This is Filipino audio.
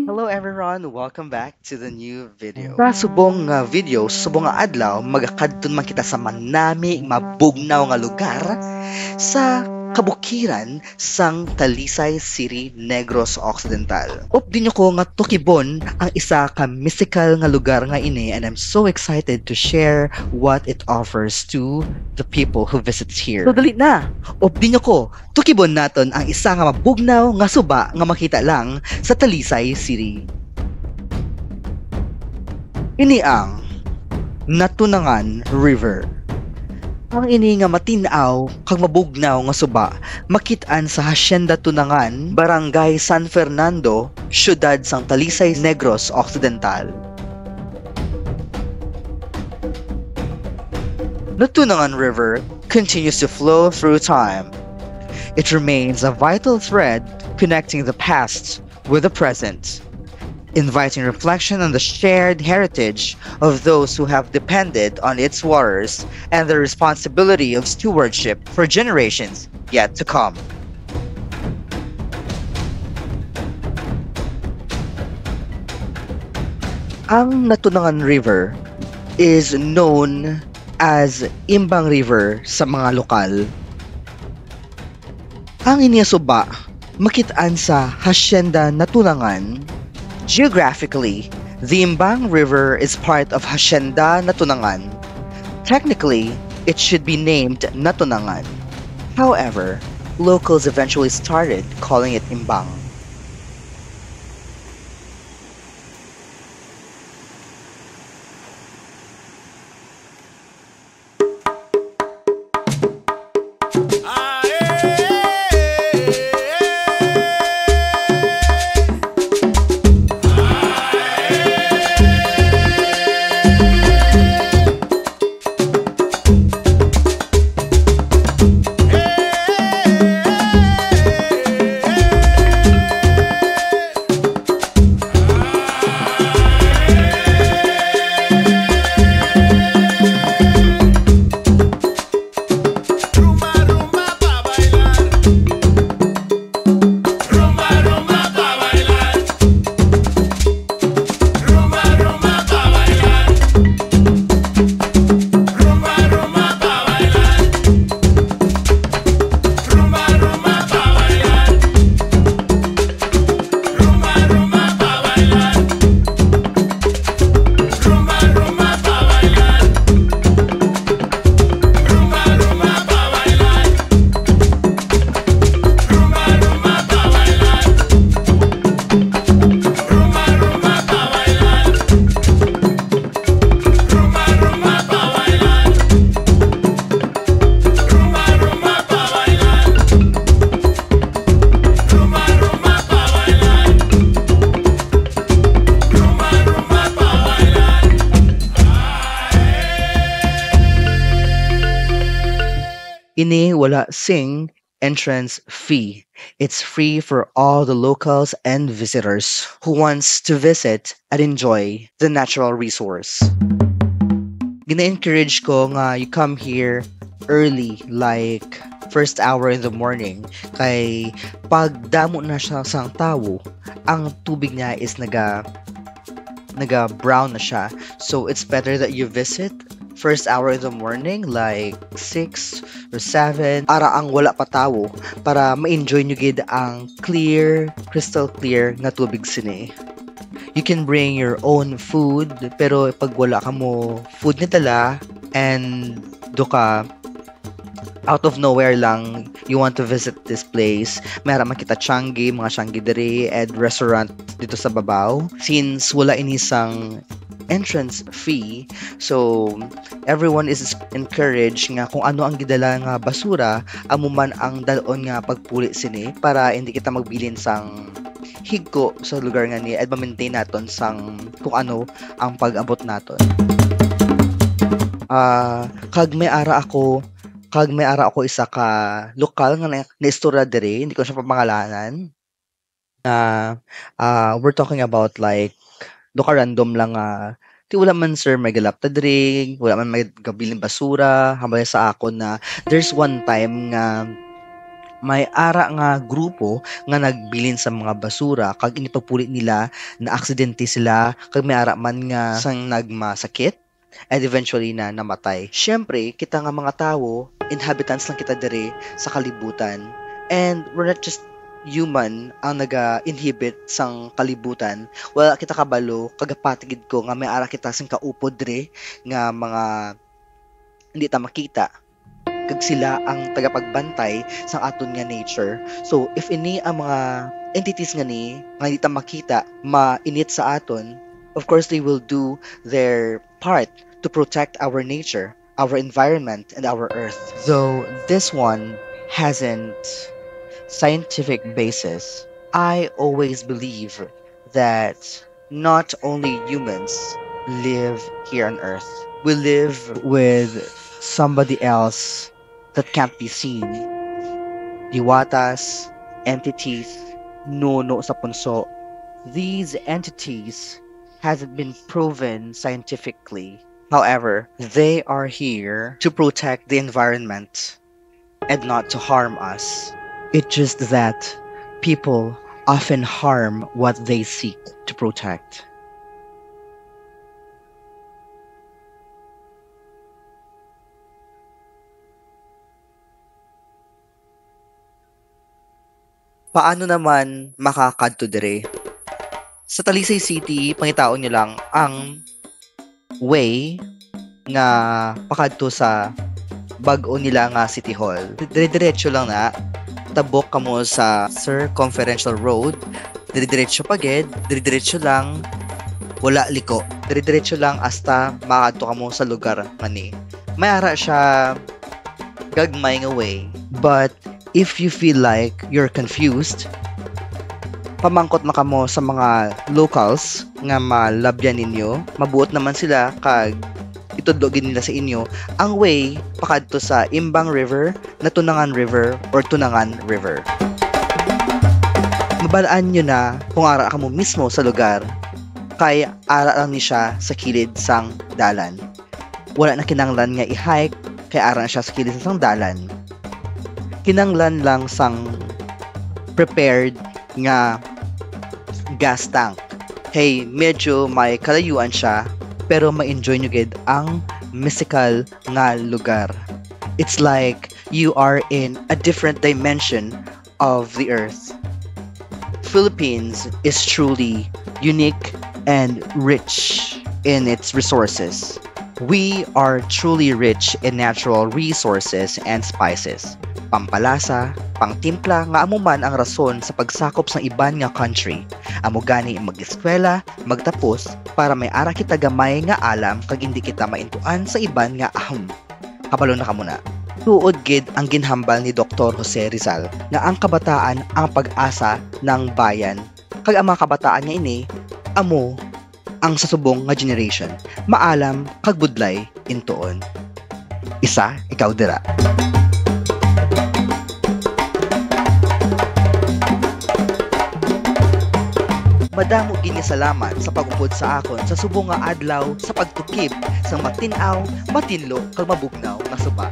Hello everyone, welcome back to the new video. Sa subong nga video, subong nga adlaw, magakadton man kita sa manami, mabugnaw nga lugar sa kabukiran sang Talisay City, Negros Occidental. Din ko nga Tukibon ang isa ka mystical nga lugar nga ini, and I'm so excited to share what it offers to the people who visits here. So dali na, din ko Tukibon naton ang isa nga mabugnaw nga suba nga makita lang sa Talisay City. Ini ang Natunangan River. Ang ini nga matinaw kag mabugnaw nga suba makit-an sa Hacienda Tunangan, Barangay San Fernando, siyudad sang Talisay, Negros Occidental. Natunangan River continues to flow through time. It remains a vital thread connecting the past with the present, inviting reflection on the shared heritage of those who have depended on its waters and the responsibility of stewardship for generations yet to come. Ang Natunangan River is known as Imbang River sa mga lokal. Ang iniasuba makit-an sa Hacienda Natunangan. Geographically, the Imbang River is part of Hacienda Natunangan. Technically, it should be named Natunangan. However, locals eventually started calling it Imbang. Ini wala sing entrance fee. It's free for all the locals and visitors who wants to visit and enjoy the natural resource. Gina-encourage ko nga you come here early, like first hour in the morning. Kay pag damo na siya sang tao, ang tubig niya is naga brown na siya. So it's better that you visit first hour in the morning, like 6 or 7, para ang wala pa tao, para ma-enjoy nyo gid ang clear, crystal clear nga tubig sini. You can bring your own food, pero pag wala ka mo food ni dala, and do ka out of nowhere lang, you want to visit this place, mayroon makita Changi, mga Changi dere, and restaurant dito sa babaw. Since wala inisang entrance fee, so everyone is encouraged nga kung ano ang gidala nga basura, amo man ang dalon nga pagpuli sini, para hindi kita magbilin sang higko sa lugar nga ni, at ma-maintain naton sang kung ano ang pag-abot naton. Kag may ara ako isa ka lokal nga na istorya dere, hindi ko siya papangalanan. We're talking about like do ka random lang ti wala man sir may galap ta dere, wala man may gabiling basura, hambay sa ako na there's one time nga may ara nga grupo nga nagbilin sa mga basura, kag inipagpulit nila na aksidente sila, kag may ara man nga sang nagmasakit and eventually na namatay. Syempre, kita nga mga tao, inhabitants lang kita dere sa kalibutan, and we're not just human ang naga-inhibit sang kalibutan. Wala kita kabalo, kagapatigid ko nga may ara kita sang kaupod dere nga mga hindi ta makita, kag sila ang tagapagbantay sa aton nga nature. So if ini ang mga entities nga ni nga hindi ta makita mainit sa aton, of course they will do their part to protect our nature, our environment, and our earth. Though this one hasn't scientific basis, I always believe that not only humans live here on earth. We live with somebody else that can't be seen. Diwatas, entities, nuno sa punso. These entities hasn't been proven scientifically. However, they are here to protect the environment and not to harm us. It's just that people often harm what they seek to protect. Paano naman makakadto dire? Sa Talisay City, pangitaon nyo lang ang way nga pakadto sa bag-o nila nga City Hall. Dire-diretso lang na, tabok kamo sa Circumferential Road, dire-diretso pagid, dire-diretso lang, wala liko. Dire-diretso lang hasta makadto kamo sa lugar mani. May ara siya gagmay nga way, but if you feel like you're confused, pamangkot na kamo sa mga locals nga malabyan ninyo, mabuot naman sila kag itudlogin nila sa inyo ang way pakadto sa Imbang River, na Tunangan River or Tunangan River. Mabalaan nyo na kung ara ka mo mismo sa lugar, kay ara lang ni siya sa kilid sang dalan. Wala na kinanglan nga i-hike, kay ara na siya sa kilid sang dalan. Kinanglan lang sang prepared nga gas tank. Hey, medyo may kalayuan siya, pero ma-enjoy nyo gid ang mystical nga lugar. It's like you are in a different dimension of the earth. Philippines is truly unique and rich in its resources. We are truly rich in natural resources and spices. Pampalasa, pangtimpla nga amo man ang rason sa pagsakop sa iban nga country. Amo gani mag-eskwela, magtapos para may ara kita gamay nga alam kag hindi kita maintuan sa iban nga ahom. Kabalo na kamo na. Tuod gid ang ginhambal ni Dr. Jose Rizal nga ang kabataan ang pag-asa ng bayan. Kag ang mga kabataan nga ini amo ang sa subong nga generation. Maalam kag budlay intuon. Isa, ikaw dira. Madamo gini salamat sa pagupod sa akon sa subong nga adlaw sa pagtukib sang matinaw, matinlo kag mabugnaw nga suba.